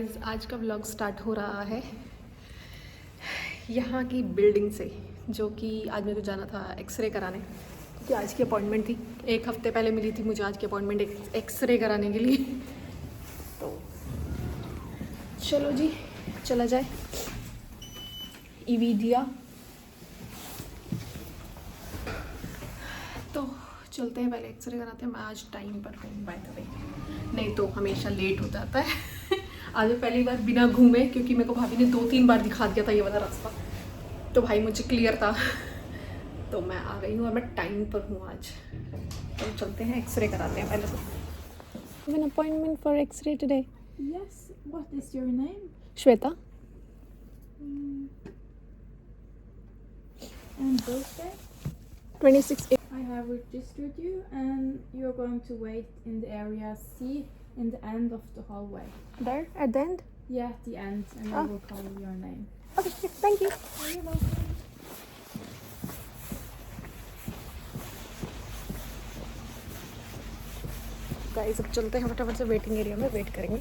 Guys आज का vlog start हो रहा है यहाँ की बिल्डिंग से, जो कि आज मेरे को जाना था एक्सरे कराने, क्योंकि आज की अपॉइंटमेंट थी। एक हफ्ते पहले मिली थी मुझे आज की अपॉइंटमेंट एक्सरे कराने के लिए। तो चलो जी, चला जाए इवीडिया। तो चलते हैं, पहले एक्सरे कराते हैं। मैं आज टाइम पर हूँ बाय द वे, नहीं तो हमेशा लेट हो जाता है। आज पहली बार बिना घूमे, क्योंकि मेरे को भाभी ने 2-3 बार दिखा दिया था ये वाला रास्ता, तो भाई मुझे क्लियर था। तो मैं आ गई हूँ और मैं टाइम पर हूँ आज। तो चलते हैं, एक्सरे कराते हैं पहले तो। An appointment for X-ray today. Yes. What is your name? Shweta. And birthday? 26. I have registered you, and you're going to wait in the area C in the end of the hallway. There at the end. Yeah, at the end, and I will call your name. Okay, thank you. You're welcome. Guys अब चलते हैं, फटाफट से waiting area में wait करेंगे।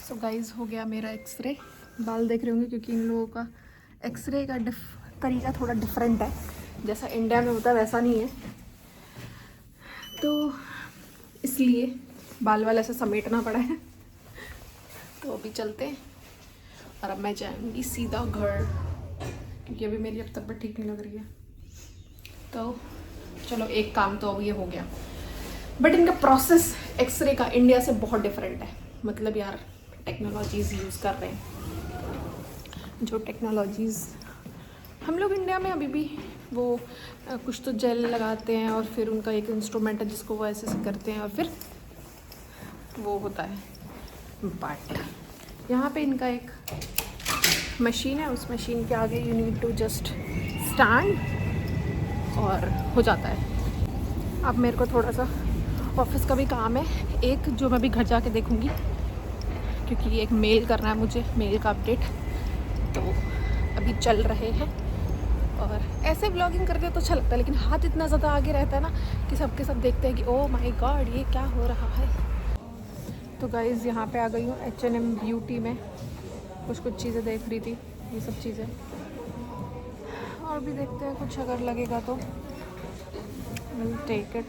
So guys हो गया मेरा एक्सरे। बाल देख रहे होंगे क्योंकि इन लोगों का एक्सरे का तरीका थोड़ा डिफरेंट है, जैसा इंडिया में होता है वैसा नहीं है, तो इसलिए बाल वाला से समेटना पड़ा है। तो अभी चलते हैं और अब मैं जाऊंगी सीधा घर, क्योंकि अभी मेरी अब तबीयत ठीक नहीं लग रही है। तो चलो, एक काम तो अब ये हो गया, बट इनका प्रोसेस एक्सरे का इंडिया से बहुत डिफरेंट है। मतलब यार, टेक्नोलॉजीज़ यूज़ कर रहे हैं, जो टेक्नोलॉजीज़ हम लोग इंडिया में अभी भी वो कुछ तो जेल लगाते हैं और फिर उनका एक इंस्ट्रूमेंट है जिसको वो ऐसे से करते हैं और फिर वो होता है। बट यहाँ पे इनका एक मशीन है, उस मशीन के आगे you need to just stand और हो जाता है। अब मेरे को थोड़ा सा ऑफिस का भी काम है एक, जो मैं भी घर जाके देखूँगी, क्योंकि एक मेल करना है मुझे, मेल का अपडेट। तो अभी चल रहे हैं, और ऐसे व्लॉगिंग करके तो अच्छा लगता है, लेकिन हाथ इतना ज़्यादा आगे रहता है ना कि सबके सब देखते हैं कि ओह माय गॉड ये क्या हो रहा है। तो गाइज़ यहाँ पे आ गई हूँ H&M ब्यूटी में, कुछ चीज़ें देख रही थी, ये सब चीज़ें, और भी देखते हैं कुछ अगर लगेगा तो will take it.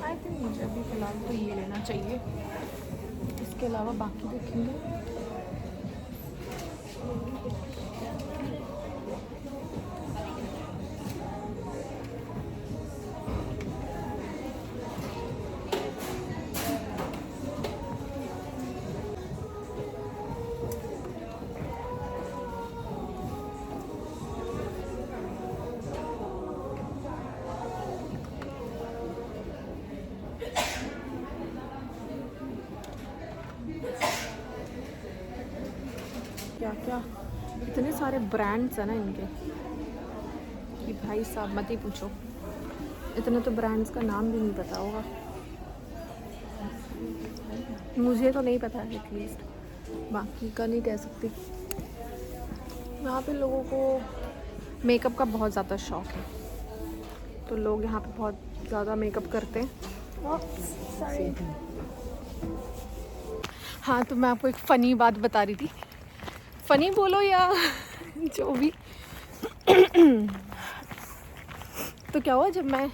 I think मुझे अभी फ़िलहाल तो ये लेना चाहिए, इसके अलावा बाकी देखेंगे। क्या क्या इतने सारे ब्रांड्स हैं ना इनके कि भाई साहब मत ही पूछो। इतने तो ब्रांड्स का नाम भी नहीं पता होगा, मुझे तो नहीं पता है एटलीस्ट, बाकी का नहीं कह सकती। यहाँ पे लोगों को मेकअप का बहुत ज़्यादा शौक है, तो लोग यहाँ पे बहुत ज़्यादा मेकअप करते हैं। हाँ, तो मैं आपको एक फ़नी बात बता रही थी, फ़नी बोलो या जो भी। तो क्या हुआ, जब मैं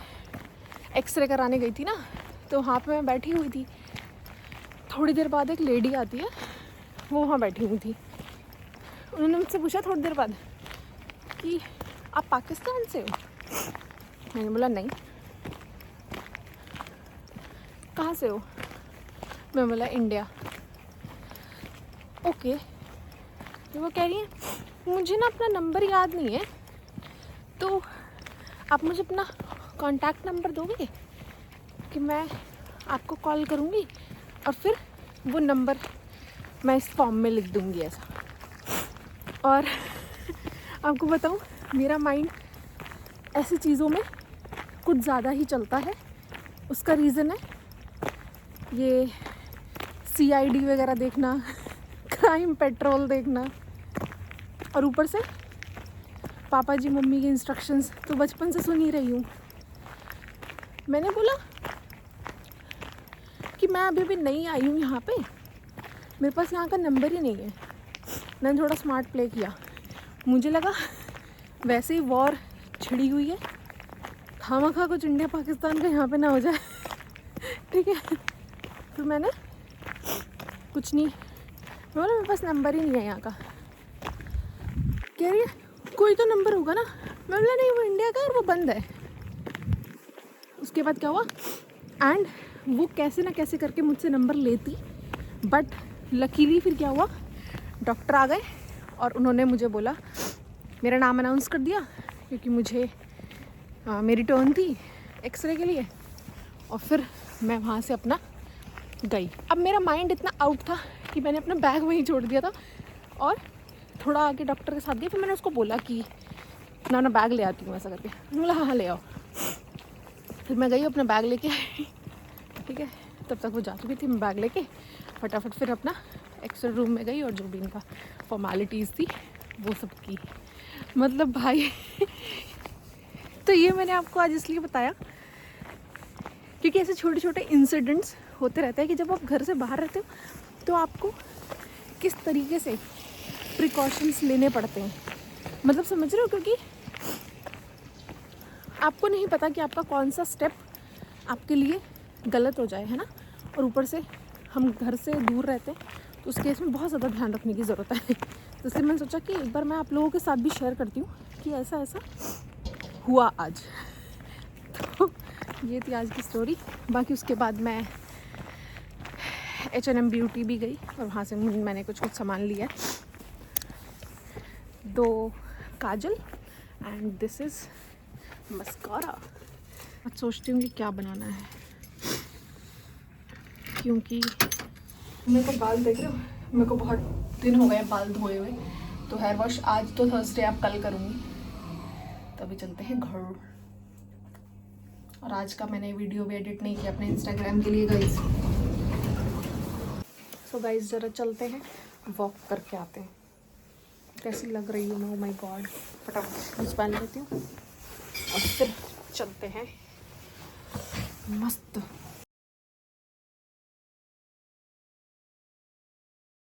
एक्सरे कराने गई थी ना, तो वहाँ पे मैं बैठी हुई थी, थोड़ी देर बाद एक लेडी आती है, वो वहाँ बैठी हुई थी। उन्होंने मुझसे पूछा थोड़ी देर बाद कि आप पाकिस्तान से हो? मैंने बोला नहीं। कहाँ से हो? मैं बोला इंडिया। ओके। तो वो कह रही है मुझे ना अपना नंबर याद नहीं है, तो आप मुझे अपना कांटेक्ट नंबर दोगे कि मैं आपको कॉल करूँगी और फिर वो नंबर मैं इस फॉर्म में लिख दूँगी ऐसा। और आपको बताऊँ, मेरा माइंड ऐसी चीज़ों में कुछ ज़्यादा ही चलता है। उसका रीज़न है ये CID वगैरह देखना, क्राइम पेट्रोल देखना, और ऊपर से पापा जी मम्मी के इंस्ट्रक्शंस तो बचपन से सुन ही रही हूँ। मैंने बोला कि मैं अभी भी नई आई हूँ यहाँ पे, मेरे पास यहाँ का नंबर ही नहीं है। मैंने थोड़ा स्मार्ट प्ले किया, मुझे लगा वैसे ही वॉर छिड़ी हुई है, खामखा कुछ इंडिया पाकिस्तान का यहाँ पे ना हो जाए। ठीक है, फिर मैंने कुछ नहीं बोला, मेरे पास नंबर ही नहीं है यहाँ का। कह रही है कोई तो नंबर होगा ना। मैं बोला नहीं, वो इंडिया का है और वो बंद है। उसके बाद क्या हुआ, एंड वो कैसे ना कैसे करके मुझसे नंबर लेती, बट लकीली फिर क्या हुआ, डॉक्टर आ गए और उन्होंने मुझे बोला, मेरा नाम अनाउंस कर दिया क्योंकि मुझे मेरी टर्न थी एक्सरे के लिए, और फिर मैं वहाँ से अपना गई। अब मेरा माइंड इतना आउट था कि मैंने अपना बैग वहीं छोड़ दिया था और थोड़ा आगे डॉक्टर के साथ गई। फिर मैंने उसको बोला कि ना बैग ले आती हूँ ऐसा करके। मैंने बोला हाँ ले आओ। फिर मैं गई अपना बैग लेके आई। ठीक है, तब तक वो जा चुकी थी। मैं बैग लेके फटाफट फिर अपना एक्सरे रूम में गई और जो भी इनका फॉर्मेलिटीज़ थी वो सब की। मतलब भाई तो ये मैंने आपको आज इसलिए बताया क्योंकि ऐसे छोटे छोटे इंसिडेंट्स होते रहते हैं कि जब आप घर से बाहर रहते हो तो आपको किस तरीके से प्रिकॉशंस लेने पड़ते हैं। मतलब समझ रहे हो, क्योंकि आपको नहीं पता कि आपका कौन सा स्टेप आपके लिए गलत हो जाए, है ना। और ऊपर से हम घर से दूर रहते हैं तो उस केस में बहुत ज़्यादा ध्यान रखने की ज़रूरत है। तो इसलिए मैंने सोचा कि एक बार मैं आप लोगों के साथ भी शेयर करती हूँ कि ऐसा ऐसा हुआ आज। तो ये थी आज की स्टोरी। बाकी उसके बाद मैं H&M ब्यूटी भी गई और वहाँ से मैंने कुछ सामान लिया, 2 काजल एंड दिस इज़ मस्कारा। आज सोचती हूँ कि क्या बनाना है, क्योंकि मेरे को बाल देख रहे हो, मेरे को बहुत दिन हो गए बाल धोए हुए। तो हेयर वॉश आज तो थर्सडे, आप कल करूँगी। तो अभी चलते हैं घर। और आज का मैंने वीडियो भी एडिट नहीं किया अपने इंस्टाग्राम के लिए गाइस। सो गाइस जरा चलते हैं, वॉक करके आते हैं। कैसी लग रही हूँ मैं, ओह माय गॉड। फटाफट शूज़ पहन लेती हूँ और फिर चलते हैं मस्त